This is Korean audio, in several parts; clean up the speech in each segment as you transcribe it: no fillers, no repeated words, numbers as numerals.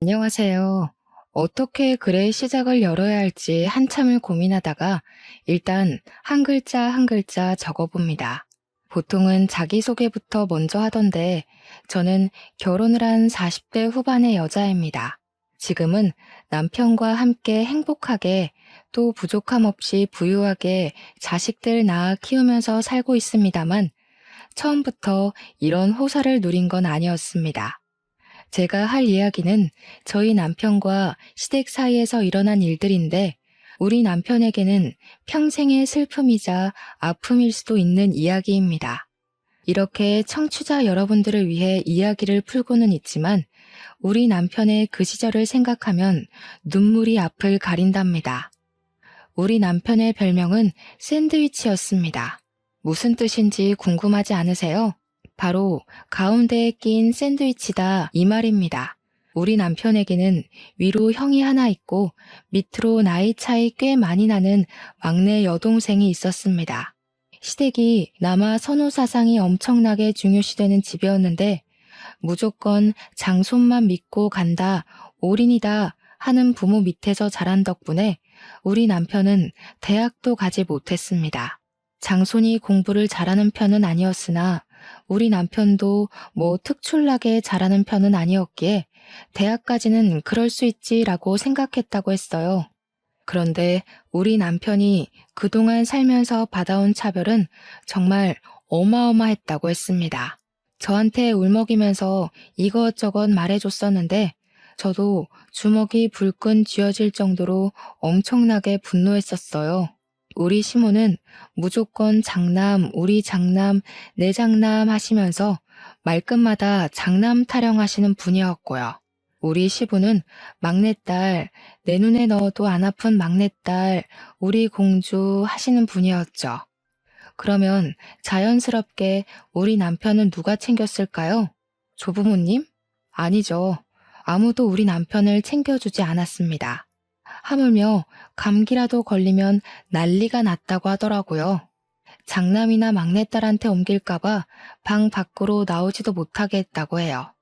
안녕하세요. 어떻게 글의 시작을 열어야 할지 한참을 고민하다가 일단 한 글자 한 글자 적어봅니다. 보통은 자기소개부터 먼저 하던데 저는 결혼을 한 40대 후반의 여자입니다. 지금은 남편과 함께 행복하게 또 부족함 없이 부유하게 자식들 낳아 키우면서 살고 있습니다만 처음부터 이런 호사를 누린 건 아니었습니다. 제가 할 이야기는 저희 남편과 시댁 사이에서 일어난 일들인데 우리 남편에게는 평생의 슬픔이자 아픔일 수도 있는 이야기입니다. 이렇게 청취자 여러분들을 위해 이야기를 풀고는 있지만 우리 남편의 그 시절을 생각하면 눈물이 앞을 가린답니다. 우리 남편의 별명은 샌드위치였습니다. 무슨 뜻인지 궁금하지 않으세요? 바로 가운데에 낀 샌드위치다 이 말입니다. 우리 남편에게는 위로 형이 하나 있고 밑으로 나이 차이 꽤 많이 나는 막내 여동생이 있었습니다. 시댁이 남아 선호 사상이 엄청나게 중요시되는 집이었는데 무조건 장손만 믿고 간다, 올인이다 하는 부모 밑에서 자란 덕분에 우리 남편은 대학도 가지 못했습니다. 장손이 공부를 잘하는 편은 아니었으나 우리 남편도 뭐 특출나게 잘하는 편은 아니었기에 대학까지는 그럴 수 있지라고 생각했다고 했어요. 그런데 우리 남편이 그동안 살면서 받아온 차별은 정말 어마어마했다고 했습니다. 저한테 울먹이면서 이것저것 말해줬었는데 저도 주먹이 불끈 쥐어질 정도로 엄청나게 분노했었어요. 우리 시모는 무조건 장남, 우리 장남, 내 장남 하시면서 말끝마다 장남 타령하시는 분이었고요. 우리 시부는 막내딸, 내 눈에 넣어도 안 아픈 막내딸, 우리 공주 하시는 분이었죠. 그러면 자연스럽게 우리 남편은 누가 챙겼을까요? 조부모님? 아니죠. 아무도 우리 남편을 챙겨주지 않았습니다. 하물며 감기라도 걸리면 난리가 났다고 하더라고요. 장남이나 막내딸한테 옮길까봐 방 밖으로 나오지도 못하게 했다고 해요.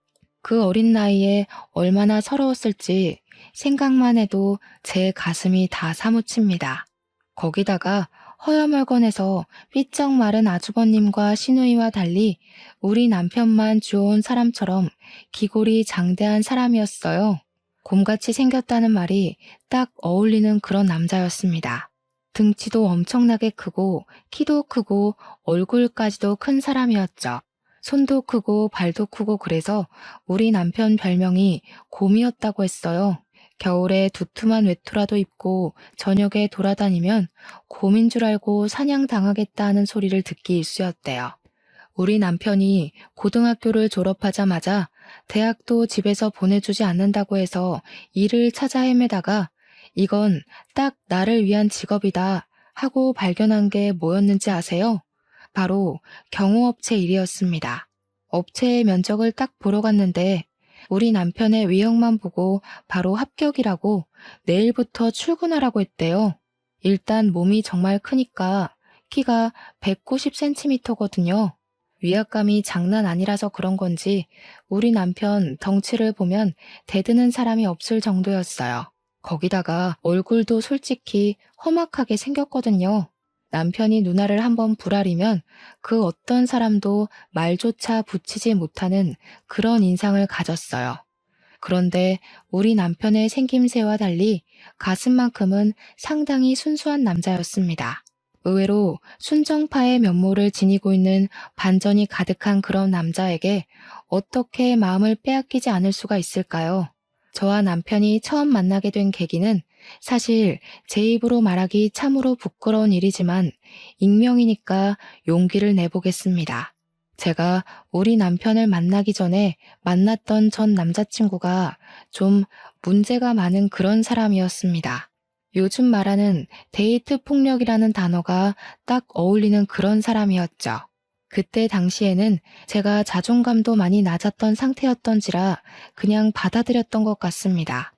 그 어린 나이에 얼마나 서러웠을지 생각만 해도 제 가슴이 다 사무칩니다. 거기다가 허여멀건해서 삐쩍 마른 아주버님과 시누이와 달리 우리 남편만 주워온 사람처럼 기골이 장대한 사람이었어요. 곰같이 생겼다는 말이 딱 어울리는 그런 남자였습니다. 등치도 엄청나게 크고 키도 크고 얼굴까지도 큰 사람이었죠. 손도 크고 발도 크고 그래서 우리 남편 별명이 곰이었다고 했어요. 겨울에 두툼한 외투라도 입고 저녁에 돌아다니면 곰인 줄 알고 사냥당하겠다는 소리를 듣기 일쑤였대요. 우리 남편이 고등학교를 졸업하자마자 대학도 집에서 보내주지 않는다고 해서 일을 찾아 헤매다가 이건 딱 나를 위한 직업이다 하고 발견한 게 뭐였는지 아세요? 바로 경호업체 일이었습니다. 업체의 면적을 딱 보러 갔는데 우리 남편의 외형만 보고 바로 합격이라고 내일부터 출근하라고 했대요. 일단 몸이 정말 크니까 키가 190cm거든요. 위압감이 장난 아니라서 그런 건지 우리 남편 덩치를 보면 대드는 사람이 없을 정도였어요. 거기다가 얼굴도 솔직히 험악하게 생겼거든요. 남편이 누나를 한번 부라리면 그 어떤 사람도 말조차 붙이지 못하는 그런 인상을 가졌어요. 그런데 우리 남편의 생김새와 달리 가슴만큼은 상당히 순수한 남자였습니다. 의외로 순정파의 면모를 지니고 있는 반전이 가득한 그런 남자에게 어떻게 마음을 빼앗기지 않을 수가 있을까요? 저와 남편이 처음 만나게 된 계기는 사실 제 입으로 말하기 참으로 부끄러운 일이지만 익명이니까 용기를 내보겠습니다. 제가 우리 남편을 만나기 전에 만났던 전 남자친구가 좀 문제가 많은 그런 사람이었습니다. 요즘 말하는 데이트 폭력이라는 단어가 딱 어울리는 그런 사람이었죠. 그때 당시에는 제가 자존감도 많이 낮았던 상태였던지라 그냥 받아들였던 것 같습니다.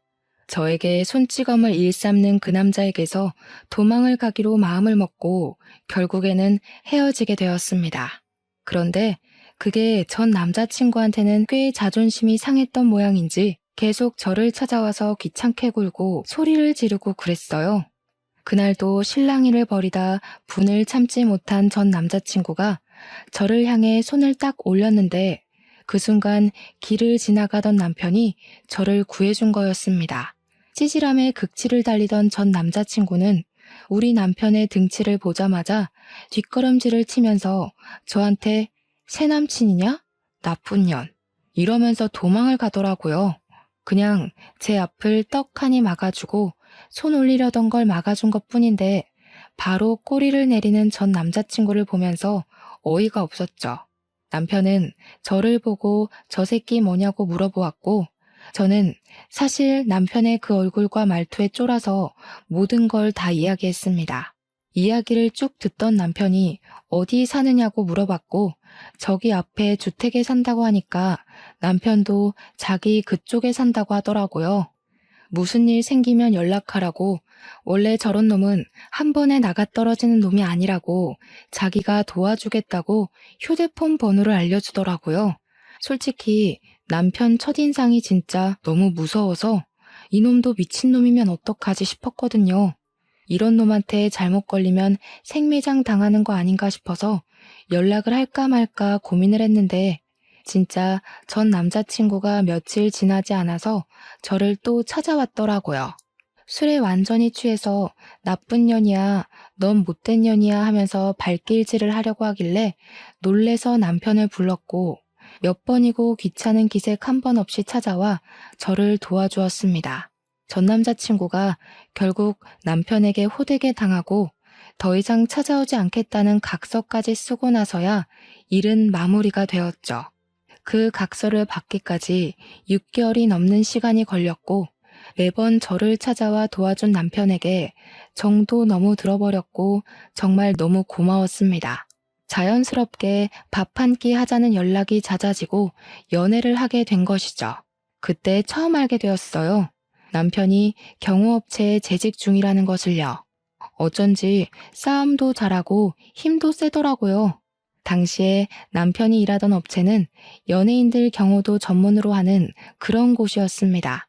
저에게 손찌검을 일삼는 그 남자에게서 도망을 가기로 마음을 먹고 결국에는 헤어지게 되었습니다. 그런데 그게 전 남자친구한테는 꽤 자존심이 상했던 모양인지 계속 저를 찾아와서 귀찮게 굴고 소리를 지르고 그랬어요. 그날도 실랑이를 벌이다 분을 참지 못한 전 남자친구가 저를 향해 손을 딱 올렸는데 그 순간 길을 지나가던 남편이 저를 구해준 거였습니다. 찌질함에 극치를 달리던 전 남자친구는 우리 남편의 등치를 보자마자 뒷걸음질을 치면서 저한테 새 남친이냐? 나쁜 년. 이러면서 도망을 가더라고요. 그냥 제 앞을 떡하니 막아주고 손 올리려던 걸 막아준 것뿐인데 바로 꼬리를 내리는 전 남자친구를 보면서 어이가 없었죠. 남편은 저를 보고 저 새끼 뭐냐고 물어보았고 저는 사실 남편의 그 얼굴과 말투에 쫄아서 모든 걸 다 이야기했습니다. 이야기를 쭉 듣던 남편이 어디 사느냐고 물어봤고 저기 앞에 주택에 산다고 하니까 남편도 자기 그쪽에 산다고 하더라고요. 무슨 일 생기면 연락하라고, 원래 저런 놈은 한 번에 나가 떨어지는 놈이 아니라고 자기가 도와주겠다고 휴대폰 번호를 알려주더라고요. 솔직히 남편 첫인상이 진짜 너무 무서워서 이놈도 미친놈이면 어떡하지 싶었거든요. 이런 놈한테 잘못 걸리면 생매장 당하는 거 아닌가 싶어서 연락을 할까 말까 고민을 했는데 진짜 전 남자친구가 며칠 지나지 않아서 저를 또 찾아왔더라고요. 술에 완전히 취해서 나쁜 년이야, 넌 못된 년이야 하면서 발길질을 하려고 하길래 놀래서 남편을 불렀고 몇 번이고 귀찮은 기색 한 번 없이 찾아와 저를 도와주었습니다. 전 남자친구가 결국 남편에게 호되게 당하고 더 이상 찾아오지 않겠다는 각서까지 쓰고 나서야 일은 마무리가 되었죠. 그 각서를 받기까지 6개월이 넘는 시간이 걸렸고 매번 저를 찾아와 도와준 남편에게 정도 너무 들어버렸고 정말 너무 고마웠습니다. 자연스럽게 밥 한 끼 하자는 연락이 잦아지고 연애를 하게 된 것이죠. 그때 처음 알게 되었어요. 남편이 경호업체에 재직 중이라는 것을요. 어쩐지 싸움도 잘하고 힘도 세더라고요. 당시에 남편이 일하던 업체는 연예인들 경호도 전문으로 하는 그런 곳이었습니다.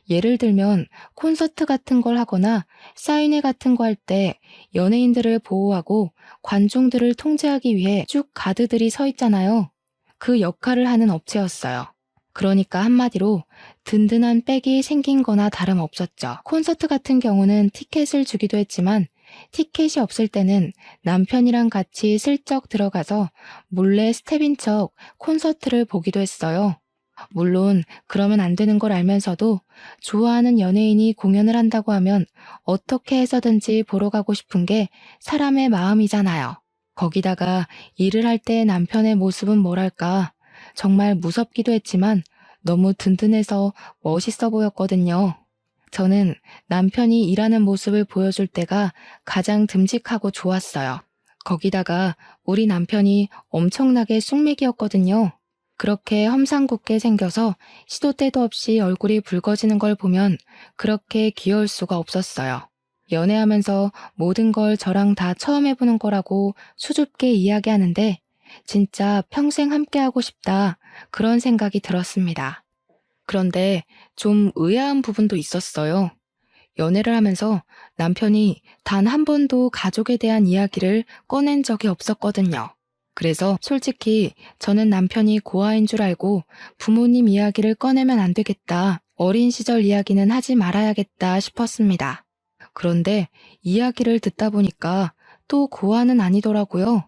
예를 들면 콘서트 같은 걸 하거나 사인회 같은 거 할 때 연예인들을 보호하고 관중들을 통제하기 위해 쭉 가드들이 서 있잖아요. 그 역할을 하는 업체였어요. 그러니까 한마디로 든든한 백이 생긴 거나 다름없었죠. 콘서트 같은 경우는 티켓을 주기도 했지만 티켓이 없을 때는 남편이랑 같이 슬쩍 들어가서 몰래 스텝인 척 콘서트를 보기도 했어요. 물론 그러면 안 되는 걸 알면서도 좋아하는 연예인이 공연을 한다고 하면 어떻게 해서든지 보러 가고 싶은 게 사람의 마음이잖아요. 거기다가 일을 할 때 남편의 모습은 뭐랄까 정말 무섭기도 했지만 너무 든든해서 멋있어 보였거든요. 저는 남편이 일하는 모습을 보여줄 때가 가장 듬직하고 좋았어요. 거기다가 우리 남편이 엄청나게 쑥맥이었거든요. 그렇게 험상궂게 생겨서 시도 때도 없이 얼굴이 붉어지는 걸 보면 그렇게 귀여울 수가 없었어요. 연애하면서 모든 걸 저랑 다 처음 해보는 거라고 수줍게 이야기하는데 진짜 평생 함께하고 싶다 그런 생각이 들었습니다. 그런데 좀 의아한 부분도 있었어요. 연애를 하면서 남편이 단 한 번도 가족에 대한 이야기를 꺼낸 적이 없었거든요. 그래서 솔직히 저는 남편이 고아인 줄 알고 부모님 이야기를 꺼내면 안 되겠다, 어린 시절 이야기는 하지 말아야겠다 싶었습니다. 그런데 이야기를 듣다 보니까 또 고아는 아니더라고요.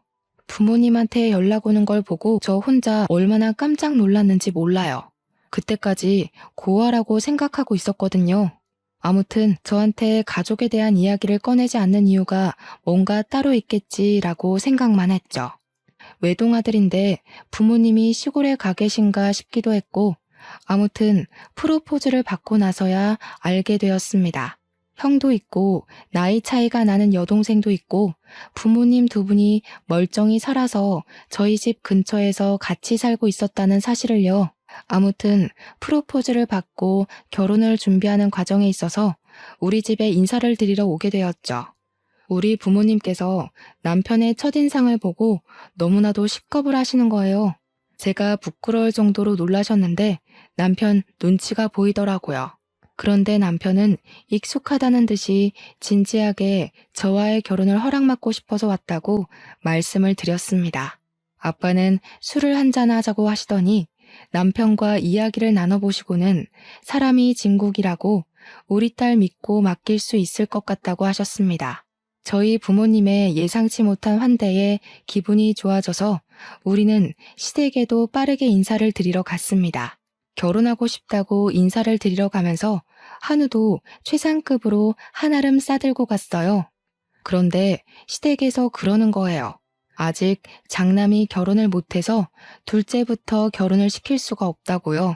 부모님한테 연락 오는 걸 보고 저 혼자 얼마나 깜짝 놀랐는지 몰라요. 그때까지 고아라고 생각하고 있었거든요. 아무튼 저한테 가족에 대한 이야기를 꺼내지 않는 이유가 뭔가 따로 있겠지라고 생각만 했죠. 외동아들인데 부모님이 시골에 가 계신가 싶기도 했고 아무튼 프로포즈를 받고 나서야 알게 되었습니다. 형도 있고 나이 차이가 나는 여동생도 있고 부모님 두 분이 멀쩡히 살아서 저희 집 근처에서 같이 살고 있었다는 사실을요. 아무튼 프로포즈를 받고 결혼을 준비하는 과정에 있어서 우리 집에 인사를 드리러 오게 되었죠. 우리 부모님께서 남편의 첫인상을 보고 너무나도 식겁을 하시는 거예요. 제가 부끄러울 정도로 놀라셨는데 남편 눈치가 보이더라고요. 그런데 남편은 익숙하다는 듯이 진지하게 저와의 결혼을 허락받고 싶어서 왔다고 말씀을 드렸습니다. 아빠는 술을 한잔 하자고 하시더니 남편과 이야기를 나눠보시고는 사람이 진국이라고 우리 딸 믿고 맡길 수 있을 것 같다고 하셨습니다. 저희 부모님의 예상치 못한 환대에 기분이 좋아져서 우리는 시댁에도 빠르게 인사를 드리러 갔습니다. 결혼하고 싶다고 인사를 드리러 가면서 한우도 최상급으로 한아름 싸들고 갔어요. 그런데 시댁에서 그러는 거예요. 아직 장남이 결혼을 못해서 둘째부터 결혼을 시킬 수가 없다고요.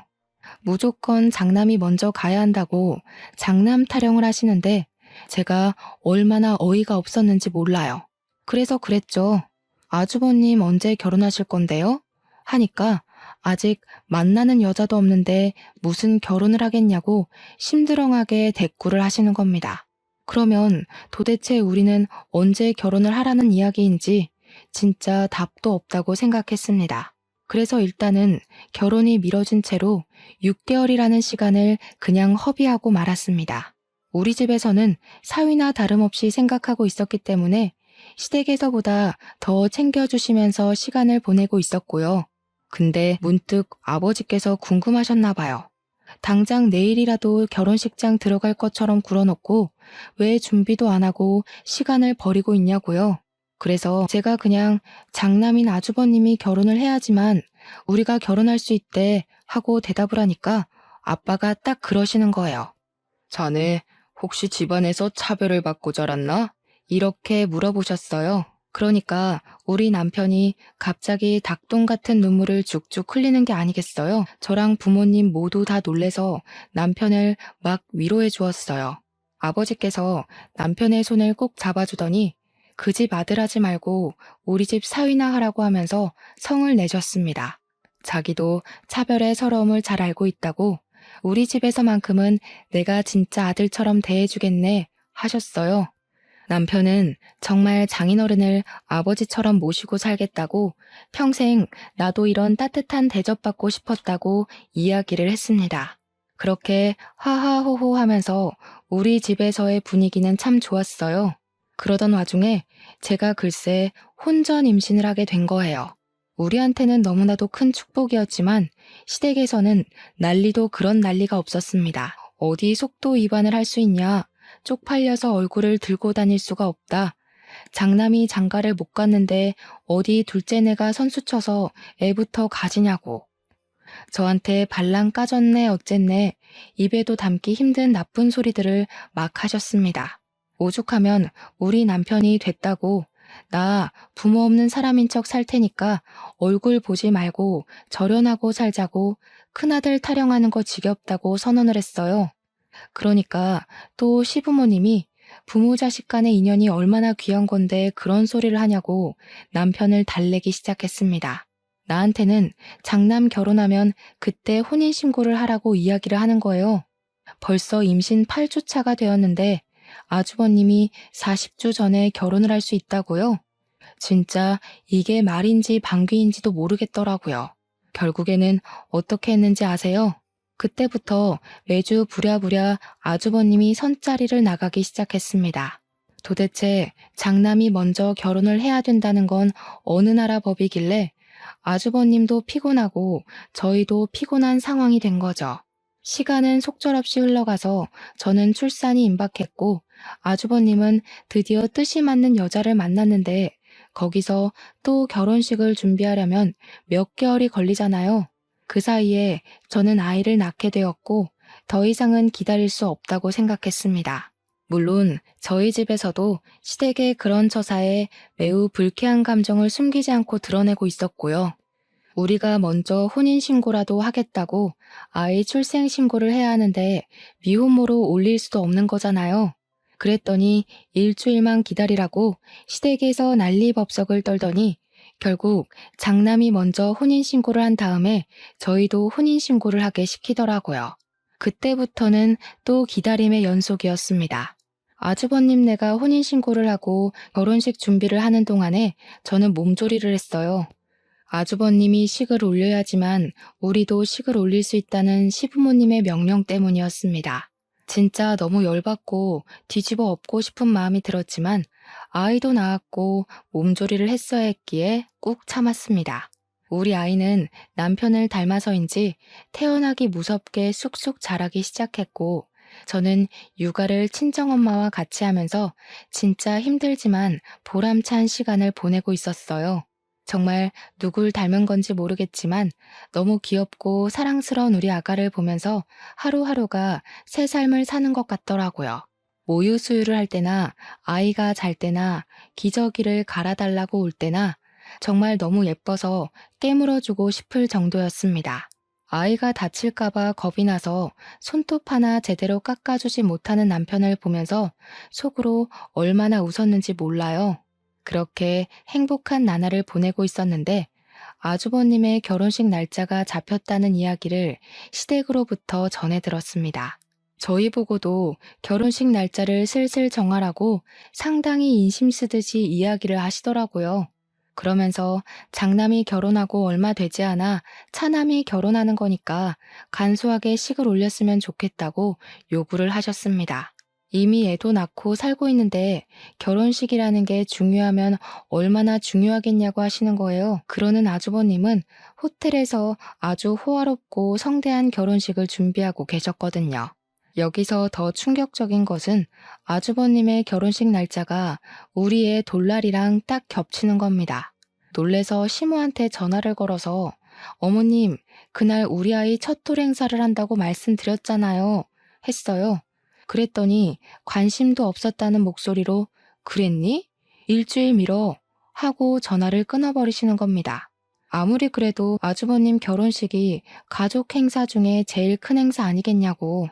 무조건 장남이 먼저 가야 한다고 장남 타령을 하시는데 제가 얼마나 어이가 없었는지 몰라요. 그래서 그랬죠. 아주버님 언제 결혼하실 건데요? 하니까 아직 만나는 여자도 없는데 무슨 결혼을 하겠냐고 심드렁하게 대꾸를 하시는 겁니다. 그러면 도대체 우리는 언제 결혼을 하라는 이야기인지 진짜 답도 없다고 생각했습니다. 그래서 일단은 결혼이 미뤄진 채로 6개월이라는 시간을 그냥 허비하고 말았습니다. 우리 집에서는 사위나 다름없이 생각하고 있었기 때문에 시댁에서보다 더 챙겨주시면서 시간을 보내고 있었고요. 근데 문득 아버지께서 궁금하셨나 봐요. 당장 내일이라도 결혼식장 들어갈 것처럼 굴어놓고 왜 준비도 안 하고 시간을 버리고 있냐고요. 그래서 제가 그냥 장남인 아주버님이 결혼을 해야지만 우리가 결혼할 수 있대 하고 대답을 하니까 아빠가 딱 그러시는 거예요. 자네 혹시 집안에서 차별을 받고 자랐나? 이렇게 물어보셨어요. 그러니까 우리 남편이 갑자기 닭똥 같은 눈물을 죽죽 흘리는 게 아니겠어요? 저랑 부모님 모두 다 놀래서 남편을 막 위로해 주었어요. 아버지께서 남편의 손을 꼭 잡아주더니 그 집 아들 하지 말고 우리 집 사위나 하라고 하면서 성을 내셨습니다. 자기도 차별의 서러움을 잘 알고 있다고 우리 집에서만큼은 내가 진짜 아들처럼 대해주겠네 하셨어요. 남편은 정말 장인어른을 아버지처럼 모시고 살겠다고 평생 나도 이런 따뜻한 대접받고 싶었다고 이야기를 했습니다. 그렇게 하하호호 하면서 우리 집에서의 분위기는 참 좋았어요. 그러던 와중에 제가 글쎄 혼전 임신을 하게 된 거예요. 우리한테는 너무나도 큰 축복이었지만 시댁에서는 난리도 그런 난리가 없었습니다. 어디 속도 위반을 할 수 있냐? 쪽팔려서 얼굴을 들고 다닐 수가 없다. 장남이 장가를 못 갔는데 어디 둘째네가 선수쳐서 애부터 가지냐고. 저한테 발랑 까졌네 어쨌네 입에도 담기 힘든 나쁜 소리들을 막 하셨습니다. 오죽하면 우리 남편이 됐다고 나 부모 없는 사람인 척 살 테니까 얼굴 보지 말고 절연하고 살자고 큰아들 타령하는 거 지겹다고 선언을 했어요. 그러니까 또 시부모님이 부모 자식 간의 인연이 얼마나 귀한 건데 그런 소리를 하냐고 남편을 달래기 시작했습니다. 나한테는 장남 결혼하면 그때 혼인신고를 하라고 이야기를 하는 거예요. 벌써 임신 8주 차가 되었는데 아주버님이 40주 전에 결혼을 할 수 있다고요? 진짜 이게 말인지 방귀인지도 모르겠더라고요. 결국에는 어떻게 했는지 아세요? 그때부터 매주 부랴부랴 아주버님이 선자리를 나가기 시작했습니다. 도대체 장남이 먼저 결혼을 해야 된다는 건 어느 나라 법이길래 아주버님도 피곤하고 저희도 피곤한 상황이 된 거죠. 시간은 속절없이 흘러가서 저는 출산이 임박했고 아주버님은 드디어 뜻이 맞는 여자를 만났는데 거기서 또 결혼식을 준비하려면 몇 개월이 걸리잖아요. 그 사이에 저는 아이를 낳게 되었고 더 이상은 기다릴 수 없다고 생각했습니다. 물론 저희 집에서도 시댁의 그런 처사에 매우 불쾌한 감정을 숨기지 않고 드러내고 있었고요. 우리가 먼저 혼인신고라도 하겠다고 아이 출생신고를 해야 하는데 미혼모로 올릴 수도 없는 거잖아요. 그랬더니 일주일만 기다리라고 시댁에서 난리법석을 떨더니 결국 장남이 먼저 혼인신고를 한 다음에 저희도 혼인신고를 하게 시키더라고요. 그때부터는 또 기다림의 연속이었습니다. 아주버님네가 혼인신고를 하고 결혼식 준비를 하는 동안에 저는 몸조리를 했어요. 아주버님이 식을 올려야지만 우리도 식을 올릴 수 있다는 시부모님의 명령 때문이었습니다. 진짜 너무 열받고 뒤집어 엎고 싶은 마음이 들었지만 아이도 낳았고 몸조리를 했어야 했기에 꾹 참았습니다. 우리 아이는 남편을 닮아서인지 태어나기 무섭게 쑥쑥 자라기 시작했고 저는 육아를 친정엄마와 같이 하면서 진짜 힘들지만 보람찬 시간을 보내고 있었어요. 정말 누굴 닮은 건지 모르겠지만 너무 귀엽고 사랑스러운 우리 아가를 보면서 하루하루가 새 삶을 사는 것 같더라고요. 모유 수유를 할 때나 아이가 잘 때나 기저귀를 갈아달라고 올 때나 정말 너무 예뻐서 깨물어주고 싶을 정도였습니다. 아이가 다칠까봐 겁이 나서 손톱 하나 제대로 깎아주지 못하는 남편을 보면서 속으로 얼마나 웃었는지 몰라요. 그렇게 행복한 나날을 보내고 있었는데 아주버님의 결혼식 날짜가 잡혔다는 이야기를 시댁으로부터 전해 들었습니다. 저희 보고도 결혼식 날짜를 슬슬 정하라고 상당히 인심 쓰듯이 이야기를 하시더라고요. 그러면서 장남이 결혼하고 얼마 되지 않아 차남이 결혼하는 거니까 간소하게 식을 올렸으면 좋겠다고 요구를 하셨습니다. 이미 애도 낳고 살고 있는데 결혼식이라는 게 중요하면 얼마나 중요하겠냐고 하시는 거예요. 그러는 아주버님은 호텔에서 아주 호화롭고 성대한 결혼식을 준비하고 계셨거든요. 여기서 더 충격적인 것은 아주버님의 결혼식 날짜가 우리의 돌날이랑 딱 겹치는 겁니다. 놀래서 시모한테 전화를 걸어서 어머님, 그날 우리 아이 첫 돌 행사를 한다고 말씀드렸잖아요. 했어요. 그랬더니 관심도 없었다는 목소리로 그랬니? 일주일 미뤄 하고 전화를 끊어버리시는 겁니다. 아무리 그래도 아주버님 결혼식이 가족 행사 중에 제일 큰 행사 아니겠냐고.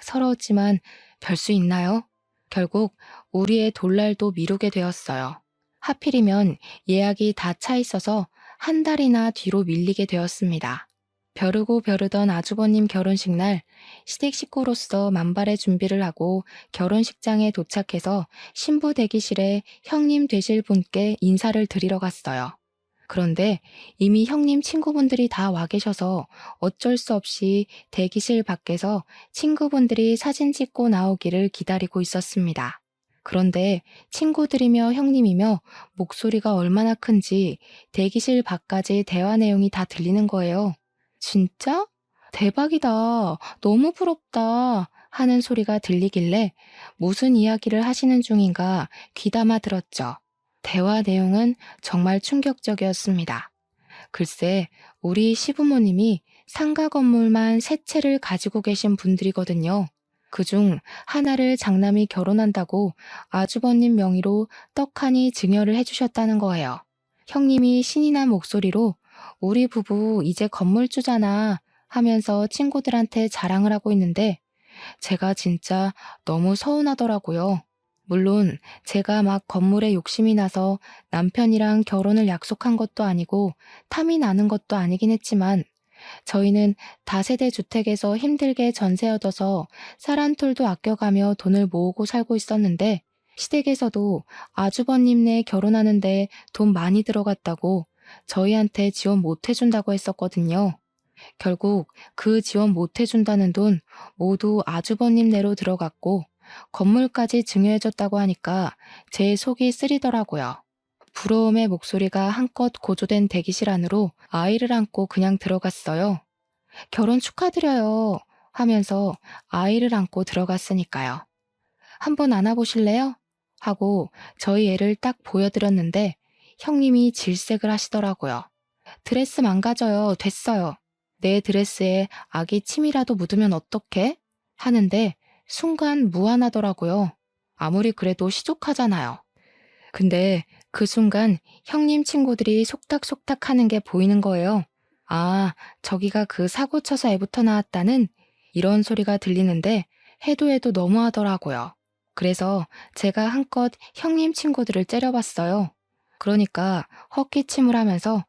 서러웠지만 별 수 있나요? 결국 우리의 돌날도 미루게 되었어요. 하필이면 예약이 다 차 있어서 한 달이나 뒤로 밀리게 되었습니다. 벼르고 벼르던 아주버님 결혼식 날 시댁 식구로서 만발의 준비를 하고 결혼식장에 도착해서 신부 대기실에 형님 되실 분께 인사를 드리러 갔어요. 그런데 이미 형님 친구분들이 다 와 계셔서 어쩔 수 없이 대기실 밖에서 친구분들이 사진 찍고 나오기를 기다리고 있었습니다. 그런데 친구들이며 형님이며 목소리가 얼마나 큰지 대기실 밖까지 대화 내용이 다 들리는 거예요. 진짜? 대박이다. 너무 부럽다. 하는 소리가 들리길래 무슨 이야기를 하시는 중인가 귀담아 들었죠. 대화 내용은 정말 충격적이었습니다. 글쎄, 우리 시부모님이 상가 건물만 세 채를 가지고 계신 분들이거든요. 그중 하나를 장남이 결혼한다고 아주버님 명의로 떡하니 증여를 해주셨다는 거예요. 형님이 신이 난 목소리로 우리 부부 이제 건물주잖아 하면서 친구들한테 자랑을 하고 있는데 제가 진짜 너무 서운하더라고요. 물론 제가 막 건물에 욕심이 나서 남편이랑 결혼을 약속한 것도 아니고 탐이 나는 것도 아니긴 했지만 저희는 다세대 주택에서 힘들게 전세 얻어서 쌀 한 톨도 아껴가며 돈을 모으고 살고 있었는데 시댁에서도 아주버님네 결혼하는데 돈 많이 들어갔다고 저희한테 지원 못 해준다고 했었거든요. 결국 그 지원 못 해준다는 돈 모두 아주버님네로 들어갔고 건물까지 증여해줬다고 하니까 제 속이 쓰리더라고요. 부러움의 목소리가 한껏 고조된 대기실 안으로 아이를 안고 그냥 들어갔어요. 결혼 축하드려요 하면서 아이를 안고 들어갔으니까요. 한번 안아보실래요? 하고 저희 애를 딱 보여드렸는데 형님이 질색을 하시더라고요. 드레스 망가져요. 됐어요. 내 드레스에 아기 침이라도 묻으면 어떡해? 하는데 순간 무안하더라고요. 아무리 그래도 시족하잖아요. 근데 그 순간 형님 친구들이 속닥속닥 하는 게 보이는 거예요. 아, 저기가 그 사고 쳐서 애부터 나왔다는 이런 소리가 들리는데 해도 해도 너무하더라고요. 그래서 제가 한껏 형님 친구들을 째려봤어요. 그러니까 헛기침을 하면서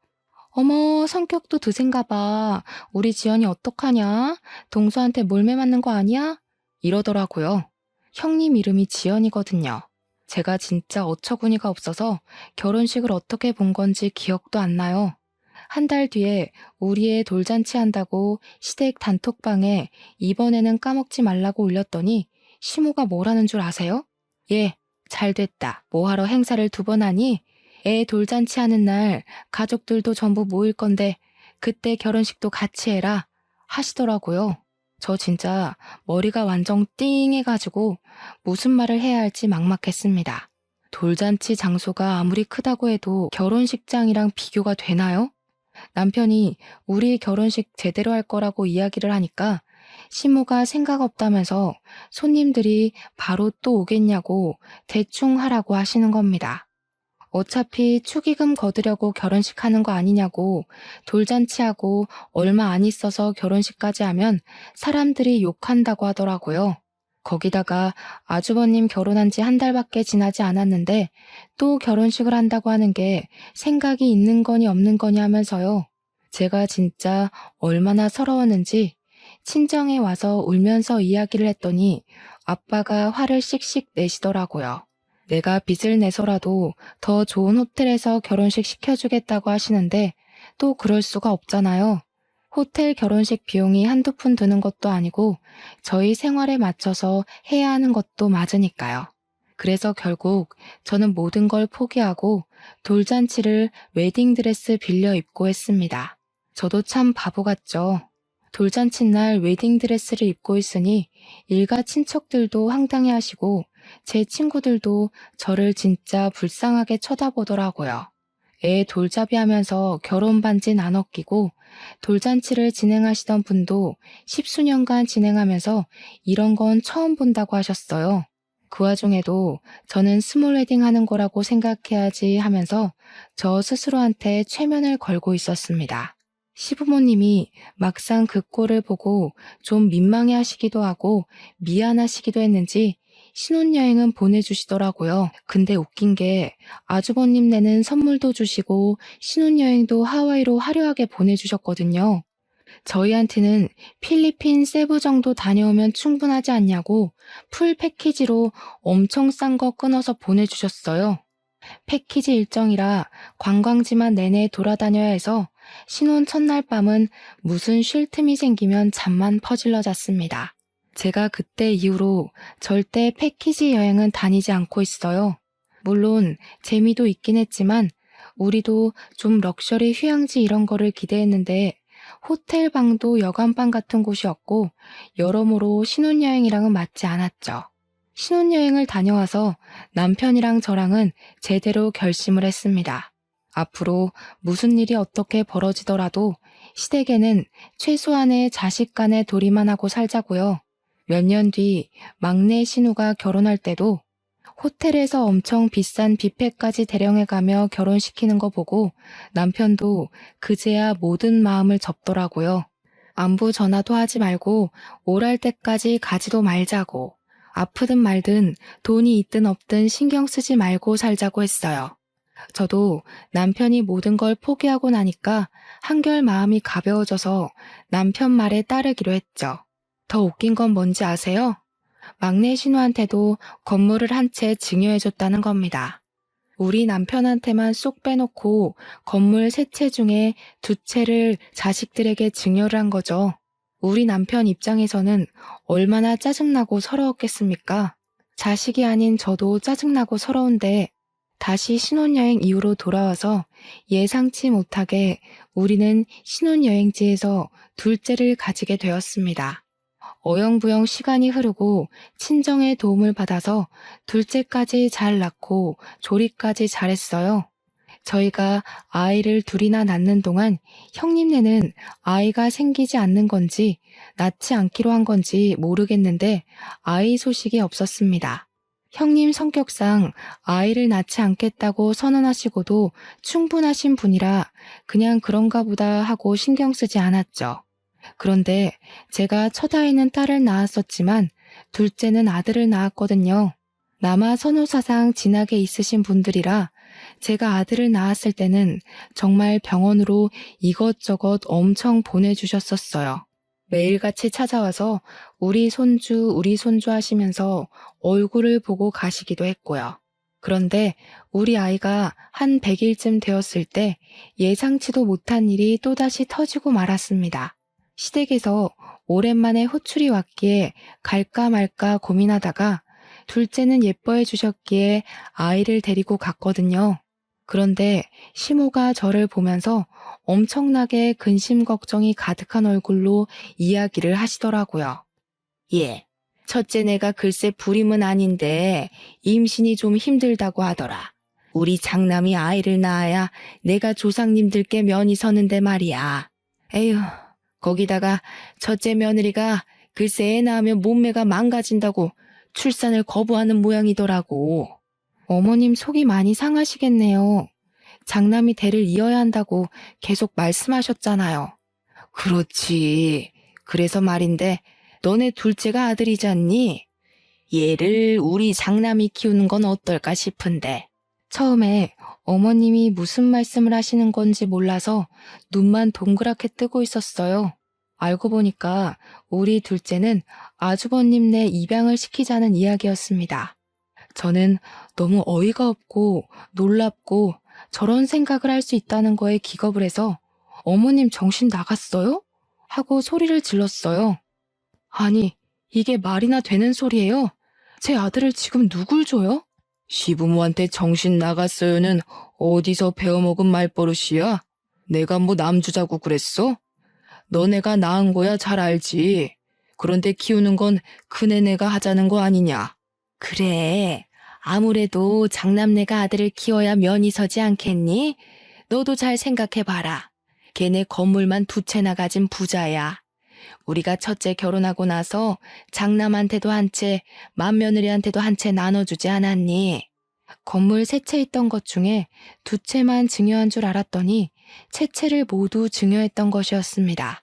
어머, 성격도 드센가 봐. 우리 지연이 어떡하냐? 동서한테 몰매 맞는 거 아니야? 이러더라고요. 형님 이름이 지연이거든요. 제가 진짜 어처구니가 없어서 결혼식을 어떻게 본 건지 기억도 안 나요. 한 달 뒤에 우리 애 돌잔치 한다고 시댁 단톡방에 이번에는 까먹지 말라고 올렸더니 시모가 뭐라는 줄 아세요? 예, 잘 됐다. 뭐하러 행사를 2번 하니? 애 돌잔치 하는 날 가족들도 전부 모일 건데 그때 결혼식도 같이 해라 하시더라고요. 저 진짜 머리가 완전 띵해가지고 무슨 말을 해야 할지 막막했습니다. 돌잔치 장소가 아무리 크다고 해도 결혼식장이랑 비교가 되나요? 남편이 우리 결혼식 제대로 할 거라고 이야기를 하니까 시모가 생각 없다면서 손님들이 바로 또 오겠냐고 대충 하라고 하시는 겁니다. 어차피 축의금 거두려고 결혼식 하는 거 아니냐고 돌잔치하고 얼마 안 있어서 결혼식까지 하면 사람들이 욕한다고 하더라고요. 거기다가 아주버님 결혼한 지 한 달밖에 지나지 않았는데 또 결혼식을 한다고 하는 게 생각이 있는 거니 없는 거니 하면서요. 제가 진짜 얼마나 서러웠는지 친정에 와서 울면서 이야기를 했더니 아빠가 화를 씩씩 내시더라고요. 내가 빚을 내서라도 더 좋은 호텔에서 결혼식 시켜주겠다고 하시는데 또 그럴 수가 없잖아요. 호텔 결혼식 비용이 한두 푼 드는 것도 아니고 저희 생활에 맞춰서 해야 하는 것도 맞으니까요. 그래서 결국 저는 모든 걸 포기하고 돌잔치를 웨딩드레스 빌려 입고 했습니다. 저도 참 바보 같죠. 돌잔치 날 웨딩드레스를 입고 있으니 일가 친척들도 황당해 하시고 제 친구들도 저를 진짜 불쌍하게 쳐다보더라고요. 애 돌잡이 하면서 결혼 반지 나눠 끼고 돌잔치를 진행하시던 분도 10수년간 진행하면서 이런 건 처음 본다고 하셨어요. 그 와중에도 저는 스몰 웨딩 하는 거라고 생각해야지 하면서 저 스스로한테 최면을 걸고 있었습니다. 시부모님이 막상 그 꼴을 보고 좀 민망해 하시기도 하고 미안하시기도 했는지 신혼여행은 보내주시더라고요. 근데 웃긴 게 아주버님 네는 선물도 주시고 신혼여행도 하와이로 화려하게 보내주셨거든요. 저희한테는 필리핀 세부 정도 다녀오면 충분하지 않냐고 풀 패키지로 엄청 싼 거 끊어서 보내주셨어요. 패키지 일정이라 관광지만 내내 돌아다녀야 해서 신혼 첫날 밤은 무슨 쉴 틈이 생기면 잠만 퍼질러 잤습니다. 제가 그때 이후로 절대 패키지 여행은 다니지 않고 있어요. 물론 재미도 있긴 했지만 우리도 좀 럭셔리 휴양지 이런 거를 기대했는데 호텔 방도 여관방 같은 곳이었고 여러모로 신혼여행이랑은 맞지 않았죠. 신혼여행을 다녀와서 남편이랑 저랑은 제대로 결심을 했습니다. 앞으로 무슨 일이 어떻게 벌어지더라도 시댁에는 최소한의 자식 간의 도리만 하고 살자고요. 몇 년 뒤 막내 신우가 결혼할 때도 호텔에서 엄청 비싼 뷔페까지 대령해가며 결혼시키는 거 보고 남편도 그제야 모든 마음을 접더라고요. 안부 전화도 하지 말고 오랄 때까지 가지도 말자고. 아프든 말든 돈이 있든 없든 신경 쓰지 말고 살자고 했어요. 저도 남편이 모든 걸 포기하고 나니까 한결 마음이 가벼워져서 남편 말에 따르기로 했죠. 더 웃긴 건 뭔지 아세요? 막내 신우한테도 건물을 한 채 증여해줬다는 겁니다. 우리 남편한테만 쏙 빼놓고 건물 3채 중에 2채를 자식들에게 증여를 한 거죠. 우리 남편 입장에서는 얼마나 짜증나고 서러웠겠습니까? 자식이 아닌 저도 짜증나고 서러운데 다시 신혼여행 이후로 돌아와서 예상치 못하게 우리는 신혼여행지에서 둘째를 가지게 되었습니다. 어영부영 시간이 흐르고 친정의 도움을 받아서 둘째까지 잘 낳고 조리까지 잘했어요. 저희가 아이를 둘이나 낳는 동안 형님네는 아이가 생기지 않는 건지 낳지 않기로 한 건지 모르겠는데 아이 소식이 없었습니다. 형님 성격상 아이를 낳지 않겠다고 선언하시고도 충분하신 분이라 그냥 그런가 보다 하고 신경 쓰지 않았죠. 그런데 제가 첫 아이는 딸을 낳았었지만 둘째는 아들을 낳았거든요. 남아 선호사상 진하게 있으신 분들이라 제가 아들을 낳았을 때는 정말 병원으로 이것저것 엄청 보내주셨었어요. 매일같이 찾아와서 우리 손주 하시면서 얼굴을 보고 가시기도 했고요. 그런데 우리 아이가 한 100일쯤 되었을 때 예상치도 못한 일이 또다시 터지고 말았습니다. 시댁에서 오랜만에 호출이 왔기에 갈까 말까 고민하다가 둘째는 예뻐해 주셨기에 아이를 데리고 갔거든요. 그런데 시모가 저를 보면서 엄청나게 근심 걱정이 가득한 얼굴로 이야기를 하시더라고요. 예, 첫째네가 글쎄 불임은 아닌데 임신이 좀 힘들다고 하더라. 우리 장남이 아이를 낳아야 내가 조상님들께 면이 서는데 말이야. 에휴, 거기다가 첫째 며느리가 글쎄 애 낳으면 몸매가 망가진다고 출산을 거부하는 모양이더라고. 어머님 속이 많이 상하시겠네요. 장남이 대를 이어야 한다고 계속 말씀하셨잖아요. 그렇지. 그래서 말인데 너네 둘째가 아들이잖니? 얘를 우리 장남이 키우는 건 어떨까 싶은데. 처음에 어머님이 무슨 말씀을 하시는 건지 몰라서 눈만 동그랗게 뜨고 있었어요. 알고 보니까 우리 둘째는 아주버님네 입양을 시키자는 이야기였습니다. 저는 너무 어이가 없고 놀랍고 저런 생각을 할 수 있다는 거에 기겁을 해서 어머님 정신 나갔어요? 하고 소리를 질렀어요. 아니, 이게 말이나 되는 소리예요? 제 아들을 지금 누굴 줘요? 시부모한테 정신 나갔어요는 어디서 배워먹은 말버릇이야? 내가 뭐 남주자고 그랬어? 너네가 낳은 거야 잘 알지. 그런데 키우는 건 큰애네가 하자는 거 아니냐? 그래, 아무래도 장남네가 아들을 키워야 면이 서지 않겠니? 너도 잘 생각해봐라. 걔네 건물만 2채나 가진 부자야. 우리가 첫째 결혼하고 나서 장남한테도 한 채, 맏며느리한테도 한 채 나눠주지 않았니? 건물 3채 있던 것 중에 2채만 증여한 줄 알았더니 채채를 모두 증여했던 것이었습니다.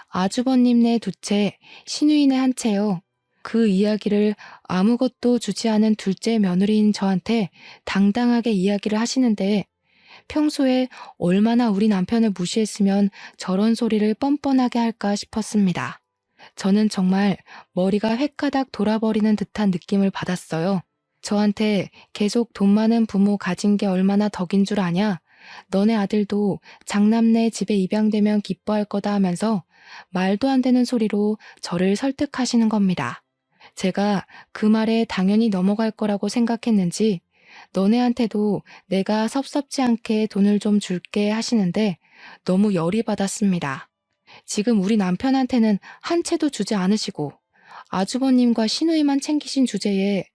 아주버님네 2채, 시누이네 1채요. 그 이야기를 아무것도 주지 않은 둘째 며느리인 저한테 당당하게 이야기를 하시는데 평소에 얼마나 우리 남편을 무시했으면 저런 소리를 뻔뻔하게 할까 싶었습니다. 저는 정말 머리가 획가닥 돌아버리는 듯한 느낌을 받았어요. 저한테 계속 돈 많은 부모 가진 게 얼마나 덕인 줄 아냐? 너네 아들도 장남네 집에 입양되면 기뻐할 거다 하면서 말도 안 되는 소리로 저를 설득하시는 겁니다. 제가 그 말에 당연히 넘어갈 거라고 생각했는지 너네한테도 내가 섭섭지 않게 돈을 좀 줄게 하시는데 너무 열이 받았습니다. 지금 우리 남편한테는 한 채도 주지 않으시고 아주버님과 시누이만 챙기신 주제에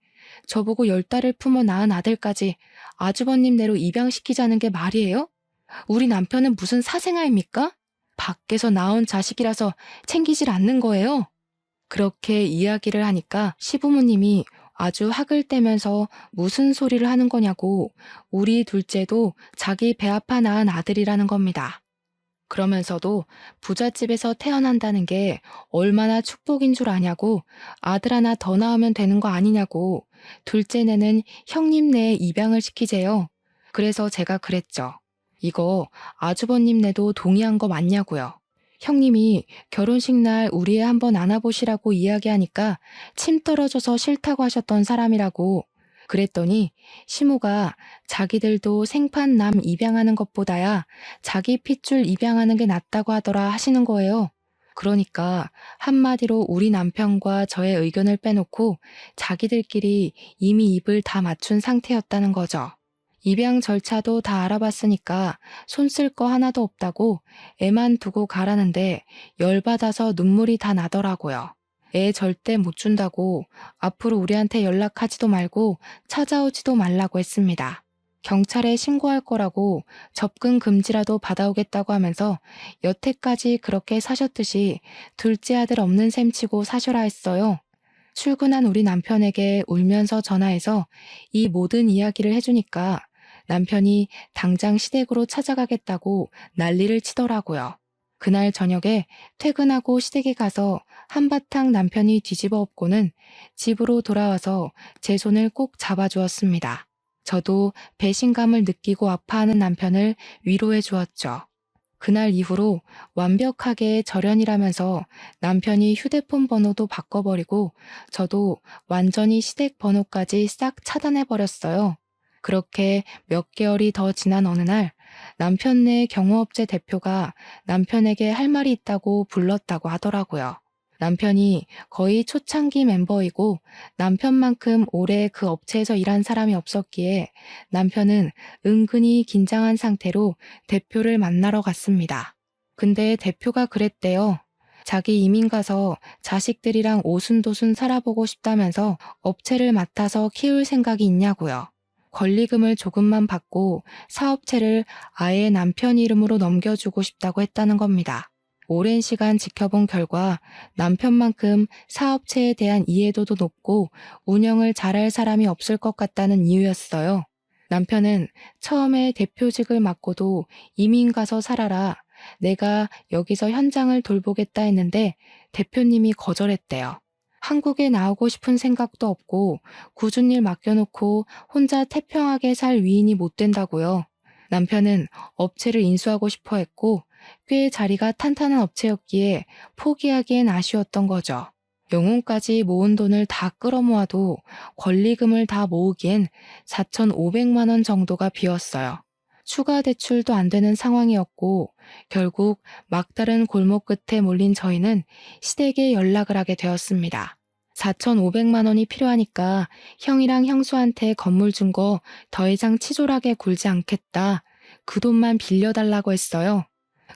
저보고 10달을 품어 낳은 아들까지 아주버님네로 입양시키자는 게 말이에요? 우리 남편은 무슨 사생아입니까? 밖에서 나온 자식이라서 챙기질 않는 거예요? 그렇게 이야기를 하니까 시부모님이 아주 학을 떼면서 무슨 소리를 하는 거냐고 우리 둘째도 자기 배 아파 낳은 아들이라는 겁니다. 그러면서도 부잣집에서 태어난다는 게 얼마나 축복인 줄 아냐고 아들 하나 더 낳으면 되는 거 아니냐고 둘째네는 형님네에 입양을 시키재요. 그래서 제가 그랬죠. 이거 아주버님네도 동의한 거 맞냐고요. 형님이 결혼식 날 우리 애 한번 안아보시라고 이야기하니까 침 떨어져서 싫다고 하셨던 사람이라고. 그랬더니 시모가 자기들도 생판 남 입양하는 것보다야 자기 핏줄 입양하는 게 낫다고 하더라 하시는 거예요. 그러니까 한마디로 우리 남편과 저의 의견을 빼놓고 자기들끼리 이미 입을 다 맞춘 상태였다는 거죠. 입양 절차도 다 알아봤으니까 손 쓸 거 하나도 없다고 애만 두고 가라는데 열받아서 눈물이 다 나더라고요. 애 절대 못 준다고 앞으로 우리한테 연락하지도 말고 찾아오지도 말라고 했습니다. 경찰에 신고할 거라고 접근 금지라도 받아오겠다고 하면서 여태까지 그렇게 사셨듯이 둘째 아들 없는 셈 치고 사셔라 했어요. 출근한 우리 남편에게 울면서 전화해서 이 모든 이야기를 해주니까 남편이 당장 시댁으로 찾아가겠다고 난리를 치더라고요. 그날 저녁에 퇴근하고 시댁에 가서 한바탕 남편이 뒤집어 엎고는 집으로 돌아와서 제 손을 꼭 잡아주었습니다. 저도 배신감을 느끼고 아파하는 남편을 위로해 주었죠. 그날 이후로 완벽하게 절연이라면서 남편이 휴대폰 번호도 바꿔버리고 저도 완전히 시댁 번호까지 싹 차단해버렸어요. 그렇게 몇 개월이 더 지난 어느 날 남편네 경호업체 대표가 남편에게 할 말이 있다고 불렀다고 하더라고요. 남편이 거의 초창기 멤버이고 남편만큼 오래 그 업체에서 일한 사람이 없었기에 남편은 은근히 긴장한 상태로 대표를 만나러 갔습니다. 근데 대표가 그랬대요. 자기 이민 가서 자식들이랑 오순도순 살아보고 싶다면서 업체를 맡아서 키울 생각이 있냐고요. 권리금을 조금만 받고 사업체를 아예 남편 이름으로 넘겨주고 싶다고 했다는 겁니다. 오랜 시간 지켜본 결과 남편만큼 사업체에 대한 이해도도 높고 운영을 잘할 사람이 없을 것 같다는 이유였어요. 남편은 처음에 대표직을 맡고도 이민 가서 살아라. 내가 여기서 현장을 돌보겠다 했는데 대표님이 거절했대요. 한국에 나오고 싶은 생각도 없고 굳은 일 맡겨놓고 혼자 태평하게 살 위인이 못 된다고요. 남편은 업체를 인수하고 싶어 했고 꽤 자리가 탄탄한 업체였기에 포기하기엔 아쉬웠던 거죠. 영혼까지 모은 돈을 다 끌어모아도 권리금을 다 모으기엔 4,500만 원 정도가 비었어요. 추가 대출도 안 되는 상황이었고 결국 막다른 골목 끝에 몰린 저희는 시댁에 연락을 하게 되었습니다. 4,500만 원이 필요하니까 형이랑 형수한테 건물 준 거 더 이상 치졸하게 굴지 않겠다. 그 돈만 빌려달라고 했어요.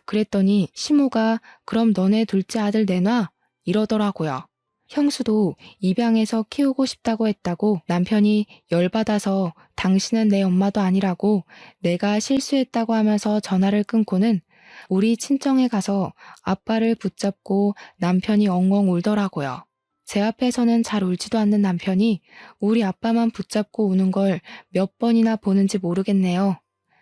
그랬더니 시모가 그럼 너네 둘째 아들 내놔 이러더라고요. 형수도 입양해서 키우고 싶다고 했다고 남편이 열받아서 당신은 내 엄마도 아니라고 내가 실수했다고 하면서 전화를 끊고는 우리 친정에 가서 아빠를 붙잡고 남편이 엉엉 울더라고요. 제 앞에서는 잘 울지도 않는 남편이 우리 아빠만 붙잡고 우는 걸 몇 번이나 보는지 모르겠네요.